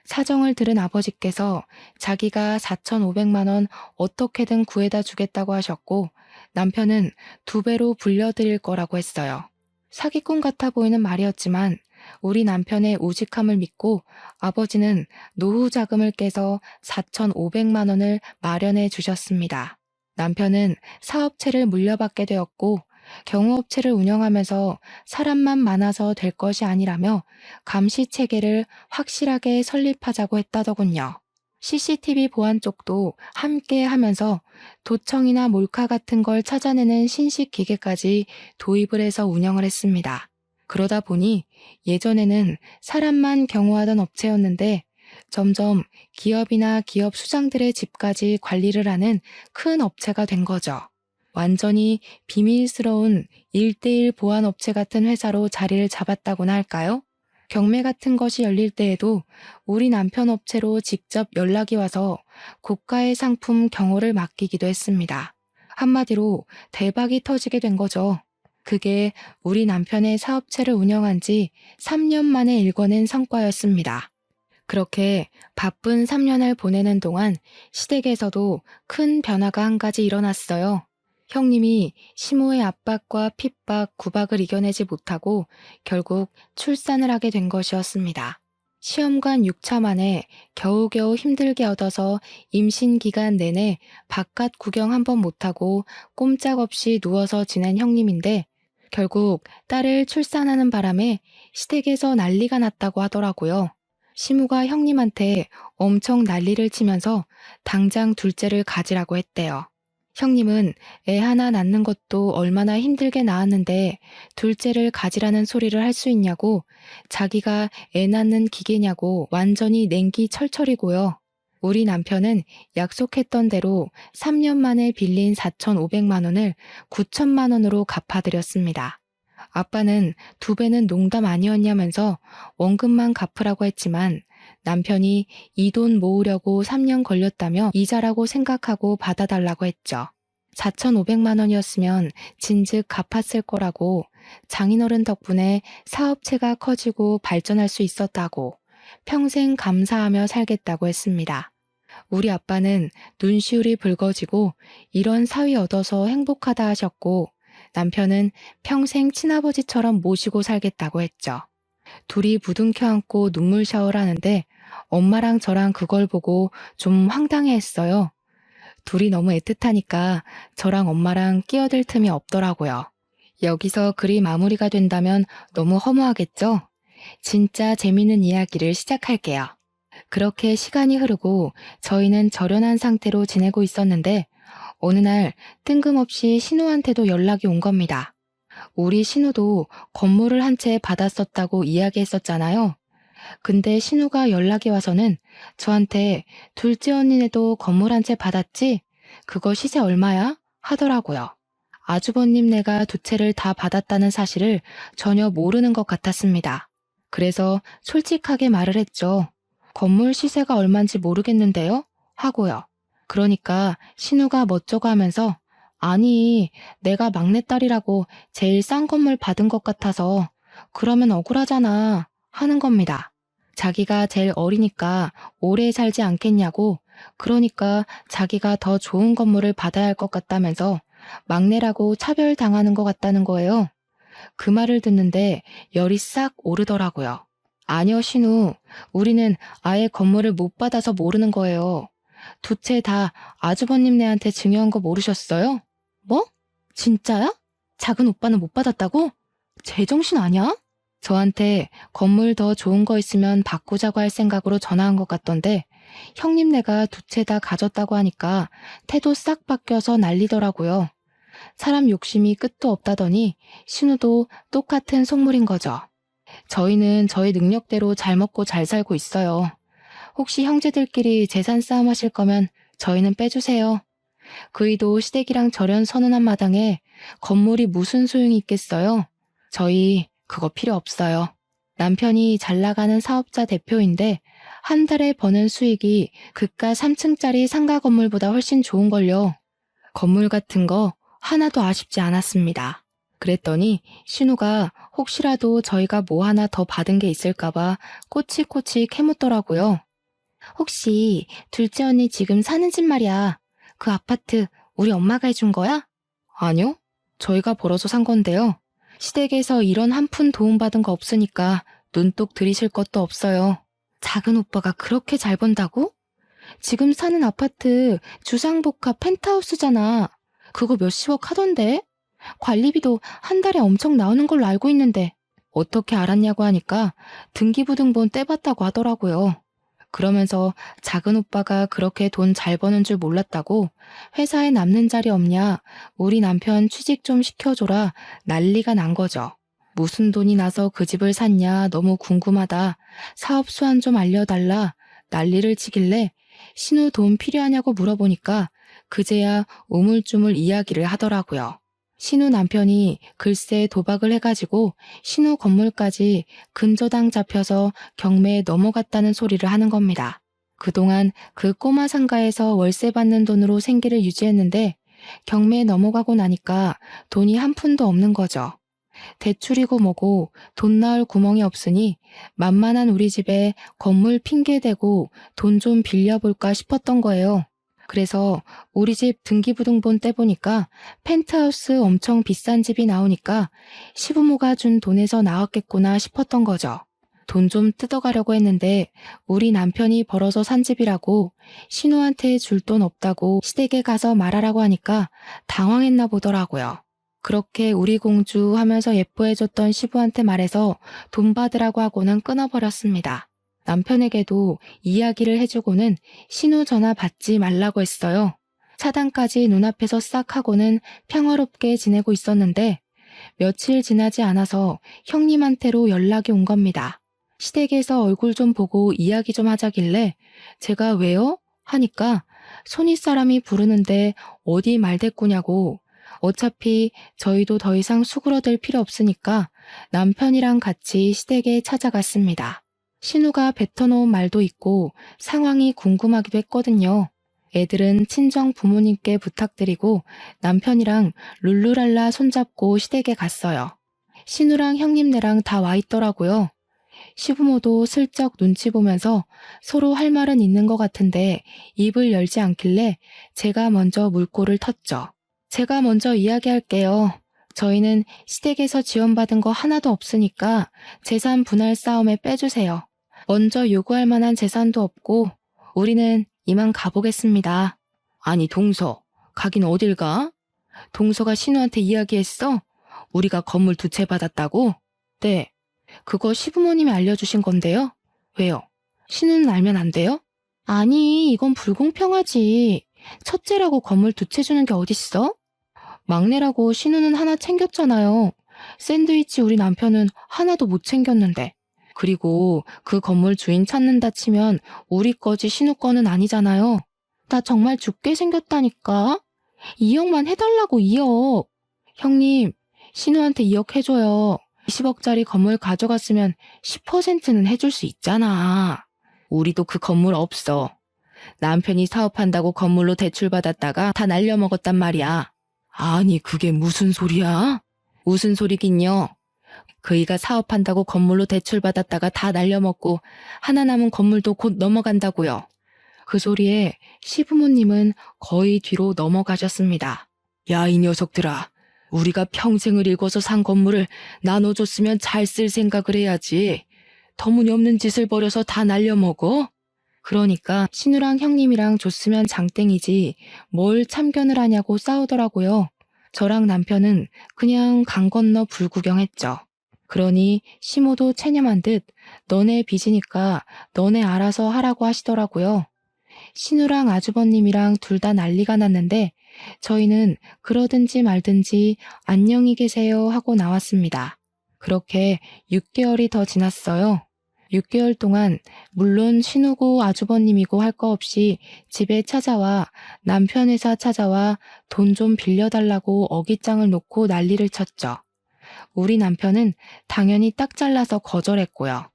사정을 들은 아버지께서 자기가 4,500만 원 어떻게든 구해다 주겠다고 하셨고 남편은 2배로 불려드릴 거라고 했어요. 사기꾼 같아 보이는 말이었지만 우리 남편의 우직함을 믿고 아버지는 노후 자금을 깨서 4,500만 원을 마련해 주셨습니다. 남편은 사업체를 물려받게 되었고 경호업체를 운영하면서 사람만 많아서 될 것이 아니라며 감시 체계를 확실하게 설립하자고 했다더군요. CCTV 보안 쪽도 함께 하면서 도청이나 몰카 같은 걸 찾아내는 신식 기계까지 도입을 해서 운영을 했습니다. 그러다 보니 예전에는 사람만 경호하던 업체였는데 점점 기업이나 기업 수장들의 집까지 관리를 하는 큰 업체가 된 거죠. 완전히 비밀스러운 1:1 보안업체 같은 회사로 자리를 잡았다고나 할까요? 경매 같은 것이 열릴 때에도 우리 남편 업체로 직접 연락이 와서 고가의 상품 경호를 맡기기도 했습니다. 한마디로 대박이 터지게 된 거죠. 그게 우리 남편의 사업체를 운영한 지 3년 만에 일궈낸 성과였습니다. 그렇게 바쁜 3년을 보내는 동안 시댁에서도 큰 변화가 한 가지 일어났어요. 형님이 시모의 압박과 핍박, 구박을 이겨내지 못하고 결국 출산을 하게 된 것이었습니다. 시험관 6차 만에 겨우겨우 힘들게 얻어서 임신 기간 내내 바깥 구경 한 번 못하고 꼼짝없이 누워서 지낸 형님인데 결국 딸을 출산하는 바람에 시댁에서 난리가 났다고 하더라고요. 시모가 형님한테 엄청 난리를 치면서 당장 둘째를 가지라고 했대요. 형님은 애 하나 낳는 것도 얼마나 힘들게 낳았는데 둘째를 가지라는 소리를 할 수 있냐고 자기가 애 낳는 기계냐고 완전히 냉기 철철이고요. 우리 남편은 약속했던 대로 3년 만에 빌린 4,500만 원을 9천만 원으로 갚아드렸습니다. 아빠는 2배는 농담 아니었냐면서 원금만 갚으라고 했지만 남편이 이 돈 모으려고 3년 걸렸다며 이자라고 생각하고 받아달라고 했죠. 4,500만 원이었으면 진즉 갚았을 거라고 장인어른 덕분에 사업체가 커지고 발전할 수 있었다고 평생 감사하며 살겠다고 했습니다. 우리 아빠는 눈시울이 붉어지고 이런 사위 얻어서 행복하다 하셨고 남편은 평생 친아버지처럼 모시고 살겠다고 했죠. 둘이 부둥켜 안고 눈물 샤워를 하는데 엄마랑 저랑 그걸 보고 좀 황당해했어요. 둘이 너무 애틋하니까 저랑 엄마랑 끼어들 틈이 없더라고요. 여기서 글이 마무리가 된다면 너무 허무하겠죠? 진짜 재밌는 이야기를 시작할게요. 그렇게 시간이 흐르고 저희는 절연한 상태로 지내고 있었는데 어느 날 뜬금없이 신우한테도 연락이 온 겁니다. 우리 신우도 건물을 한 채 받았었다고 이야기했었잖아요. 근데 신우가 연락이 와서는 저한테 둘째 언니네도 건물 한 채 받았지? 그거 시세 얼마야? 하더라고요. 아주버님네가 두 채를 다 받았다는 사실을 전혀 모르는 것 같았습니다. 그래서 솔직하게 말을 했죠. 건물 시세가 얼만지 모르겠는데요? 하고요. 그러니까 신우가 멋쩍어 하면서 아니, 내가 막내딸이라고 제일 싼 건물 받은 것 같아서 그러면 억울하잖아 하는 겁니다. 자기가 제일 어리니까 오래 살지 않겠냐고 그러니까 자기가 더 좋은 건물을 받아야 할 것 같다면서 막내라고 차별당하는 것 같다는 거예요. 그 말을 듣는데 열이 싹 오르더라고요. 아니요, 신우. 우리는 아예 건물을 못 받아서 모르는 거예요. 두 채 다 아주버님네한테 증여한 거 모르셨어요? 뭐? 진짜야? 작은 오빠는 못 받았다고? 제정신 아니야? 저한테 건물 더 좋은 거 있으면 바꾸자고 할 생각으로 전화한 것 같던데 형님네가 두 채 다 가졌다고 하니까 태도 싹 바뀌어서 난리더라고요. 사람 욕심이 끝도 없다더니 신우도 똑같은 속물인 거죠. 저희는 저희 능력대로 잘 먹고 잘 살고 있어요. 혹시 형제들끼리 재산 싸움 하실 거면 저희는 빼주세요. 그이도 시댁이랑 절연 선언한 마당에 건물이 무슨 소용이 있겠어요? 저희 그거 필요 없어요. 남편이 잘 나가는 사업자 대표인데 한 달에 버는 수익이 그깟 3층짜리 상가 건물보다 훨씬 좋은걸요. 건물 같은 거 하나도 아쉽지 않았습니다. 그랬더니 신우가 혹시라도 저희가 뭐 하나 더 받은 게 있을까봐 꼬치꼬치 캐묻더라고요. 혹시 둘째 언니 지금 사는 집 말이야. 그 아파트 우리 엄마가 해준 거야? 아니요. 저희가 벌어서 산 건데요. 시댁에서 이런 한 푼 도움받은 거 없으니까 눈독 들이실 것도 없어요. 작은 오빠가 그렇게 잘 번다고? 지금 사는 아파트 주상복합 펜트하우스잖아. 그거 몇십억 하던데? 관리비도 한 달에 엄청 나오는 걸로 알고 있는데 어떻게 알았냐고 하니까 등기부등본 떼봤다고 하더라고요. 그러면서 작은 오빠가 그렇게 돈 잘 버는 줄 몰랐다고 회사에 남는 자리 없냐 우리 남편 취직 좀 시켜줘라 난리가 난 거죠. 무슨 돈이 나서 그 집을 샀냐 너무 궁금하다. 사업 수완 좀 알려달라 난리를 치길래 신우 돈 필요하냐고 물어보니까 그제야 우물쭈물 이야기를 하더라고요. 신우 남편이 글쎄 도박을 해가지고 신우 건물까지 근저당 잡혀서 경매에 넘어갔다는 소리를 하는 겁니다. 그동안 그 꼬마 상가에서 월세 받는 돈으로 생계를 유지했는데 경매에 넘어가고 나니까 돈이 한 푼도 없는 거죠. 대출이고 뭐고 돈 나올 구멍이 없으니 만만한 우리 집에 건물 핑계대고 돈 좀 빌려볼까 싶었던 거예요. 그래서 우리 집 등기부등본 떼보니까 펜트하우스 엄청 비싼 집이 나오니까 시부모가 준 돈에서 나왔겠구나 싶었던 거죠. 돈 좀 뜯어가려고 했는데 우리 남편이 벌어서 산 집이라고 신우한테 줄 돈 없다고 시댁에 가서 말하라고 하니까 당황했나 보더라고요. 그렇게 우리 공주 하면서 예뻐해줬던 시부한테 말해서 돈 받으라고 하고는 끊어버렸습니다. 남편에게도 이야기를 해주고는 신우 전화 받지 말라고 했어요. 차단까지 눈앞에서 싹 하고는 평화롭게 지내고 있었는데 며칠 지나지 않아서 형님한테로 연락이 온 겁니다. 시댁에서 얼굴 좀 보고 이야기 좀 하자길래 제가 왜요? 하니까 손윗사람이 부르는데 어디 말대꾸냐고 어차피 저희도 더 이상 수그러들 필요 없으니까 남편이랑 같이 시댁에 찾아갔습니다. 신우가 뱉어놓은 말도 있고 상황이 궁금하기도 했거든요. 애들은 친정 부모님께 부탁드리고 남편이랑 룰루랄라 손잡고 시댁에 갔어요. 신우랑 형님네랑 다 와 있더라고요. 시부모도 슬쩍 눈치 보면서 서로 할 말은 있는 것 같은데 입을 열지 않길래 제가 먼저 물꼬를 텄죠. 제가 먼저 이야기할게요. 저희는 시댁에서 지원받은 거 하나도 없으니까 재산 분할 싸움에 빼주세요. 먼저 요구할 만한 재산도 없고 우리는 이만 가보겠습니다. 아니 동서, 가긴 어딜 가? 동서가 신우한테 이야기했어? 우리가 건물 두 채 받았다고? 네. 그거 시부모님이 알려주신 건데요. 왜요? 신우는 알면 안 돼요? 아니, 이건 불공평하지. 첫째라고 건물 두 채 주는 게 어딨어? 막내라고 신우는 하나 챙겼잖아요. 샌드위치 우리 남편은 하나도 못 챙겼는데. 그리고 그 건물 주인 찾는다 치면 우리 거지 신우 거는 아니잖아요. 나 정말 죽게 생겼다니까. 2억만 해달라고 2억. 형님, 신우한테 2억 해줘요. 20억짜리 건물 가져갔으면 10%는 해줄 수 있잖아. 우리도 그 건물 없어. 남편이 사업한다고 건물로 대출받았다가 다 날려먹었단 말이야. 아니, 그게 무슨 소리야? 무슨 소리긴요. 그이가 사업한다고 건물로 대출받았다가 다 날려먹고 하나 남은 건물도 곧 넘어간다고요. 그 소리에 시부모님은 거의 뒤로 넘어가셨습니다. 야, 이 녀석들아. 우리가 평생을 일궈서 산 건물을 나눠줬으면 잘 쓸 생각을 해야지. 터무니없는 짓을 벌여서 다 날려먹어? 그러니까 신우랑 형님이랑 줬으면 장땡이지 뭘 참견을 하냐고 싸우더라고요. 저랑 남편은 그냥 강 건너 불구경했죠. 그러니 시모도 체념한 듯 너네 빚이니까 너네 알아서 하라고 하시더라고요. 신우랑 아주버님이랑 둘 다 난리가 났는데 저희는 그러든지 말든지 안녕히 계세요 하고 나왔습니다. 그렇게 6개월이 더 지났어요. 6개월 동안 물론 신우고 아주버님이고 할 거 없이 집에 찾아와 남편 회사 찾아와 돈 좀 빌려달라고 어깃장을 놓고 난리를 쳤죠. 우리 남편은 당연히 딱 잘라서 거절했고요.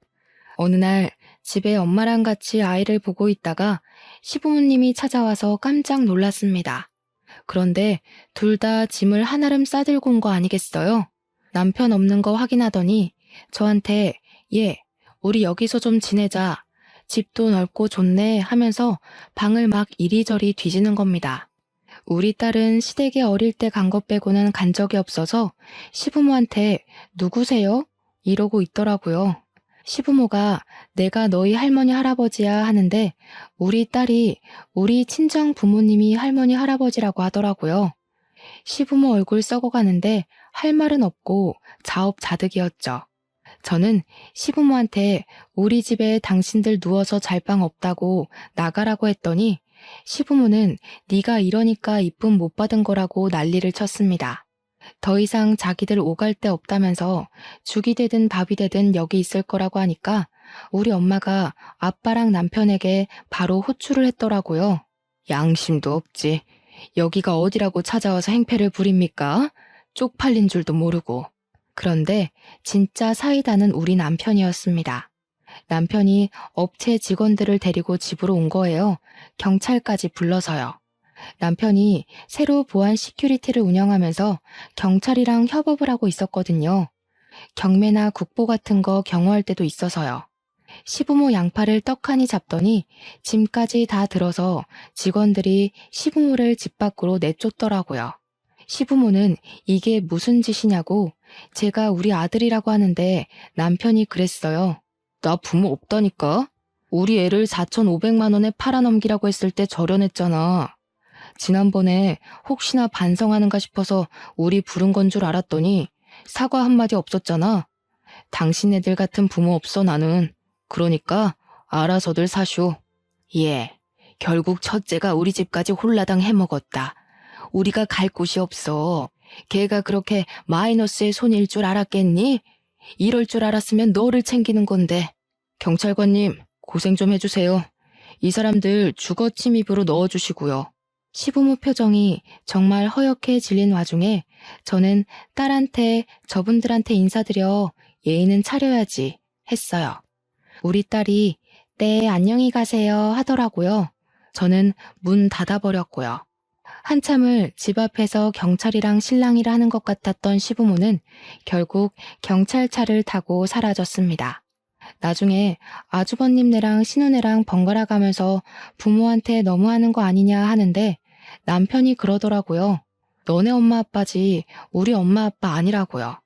어느 날 집에 엄마랑 같이 아이를 보고 있다가 시부모님이 찾아와서 깜짝 놀랐습니다. 그런데 둘 다 짐을 한아름 싸들고 온 거 아니겠어요? 남편 없는 거 확인하더니 저한테 얘, 우리 여기서 좀 지내자. 집도 넓고 좋네 하면서 방을 막 이리저리 뒤지는 겁니다. 우리 딸은 시댁에 어릴 때 간 것 빼고는 간 적이 없어서 시부모한테 누구세요? 이러고 있더라고요. 시부모가 내가 너희 할머니 할아버지야 하는데 우리 딸이 우리 친정 부모님이 할머니 할아버지라고 하더라고요. 시부모 얼굴 썩어가는데 할 말은 없고 자업자득이었죠. 저는 시부모한테 우리 집에 당신들 누워서 잘 방 없다고 나가라고 했더니 시부모는 네가 이러니까 이쁨 못 받은 거라고 난리를 쳤습니다. 더 이상 자기들 오갈 데 없다면서 죽이 되든 밥이 되든 여기 있을 거라고 하니까 우리 엄마가 아빠랑 남편에게 바로 호출을 했더라고요. 양심도 없지. 여기가 어디라고 찾아와서 행패를 부립니까? 쪽팔린 줄도 모르고. 그런데 진짜 사이다는 우리 남편이었습니다. 남편이 업체 직원들을 데리고 집으로 온 거예요. 경찰까지 불러서요. 남편이 새로 보안 시큐리티를 운영하면서 경찰이랑 협업을 하고 있었거든요. 경매나 국보 같은 거 경호할 때도 있어서요. 시부모 양팔을 떡하니 잡더니 짐까지 다 들어서 직원들이 시부모를 집 밖으로 내쫓더라고요. 시부모는 이게 무슨 짓이냐고 제가 우리 아들이라고 하는데 남편이 그랬어요. 나 부모 없다니까? 우리 애를 4,500만 원에 팔아넘기라고 했을 때 절연했잖아. 지난번에 혹시나 반성하는가 싶어서 우리 부른 건 줄 알았더니 사과 한마디 없었잖아. 당신 애들 같은 부모 없어 나는. 그러니까 알아서들 사쇼. 예, 결국 첫째가 우리 집까지 홀라당 해먹었다. 우리가 갈 곳이 없어. 걔가 그렇게 마이너스의 손일 줄 알았겠니? 이럴 줄 알았으면 너를 챙기는 건데. 경찰관님, 고생 좀 해주세요. 이 사람들 주거 침입으로 넣어주시고요. 시부모 표정이 정말 허옇게 질린 와중에 저는 딸한테 저분들한테 인사드려 예의는 차려야지 했어요. 우리 딸이 네 안녕히 가세요 하더라고요. 저는 문 닫아버렸고요. 한참을 집 앞에서 경찰이랑 실랑이를 하는 것 같았던 시부모는 결국 경찰차를 타고 사라졌습니다. 나중에 아주버님네랑 신우네랑 번갈아 가면서 부모한테 너무하는 거 아니냐 하는데 남편이 그러더라고요. 너네 엄마 아빠지 우리 엄마 아빠 아니라고요.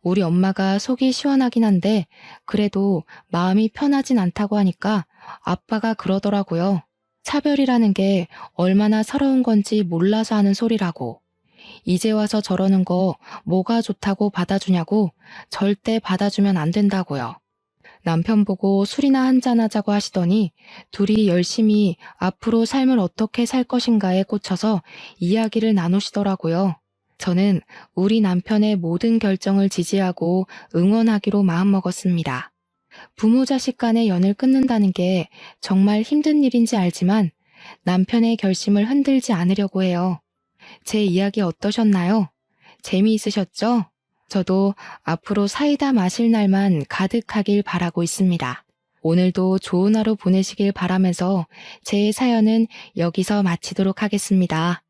우리 엄마가 속이 시원하긴 한데 그래도 마음이 편하진 않다고 하니까 아빠가 그러더라고요. 차별이라는 게 얼마나 서러운 건지 몰라서 하는 소리라고. 이제 와서 저러는 거 뭐가 좋다고 받아주냐고 절대 받아주면 안 된다고요. 남편 보고 술이나 한잔하자고 하시더니 둘이 열심히 앞으로 삶을 어떻게 살 것인가에 꽂혀서 이야기를 나누시더라고요. 저는 우리 남편의 모든 결정을 지지하고 응원하기로 마음먹었습니다. 부모 자식 간의 연을 끊는다는 게 정말 힘든 일인지 알지만 남편의 결심을 흔들지 않으려고 해요. 제 이야기 어떠셨나요? 재미있으셨죠? 저도 앞으로 사이다 마실 날만 가득하길 바라고 있습니다. 오늘도 좋은 하루 보내시길 바라면서 제 사연은 여기서 마치도록 하겠습니다.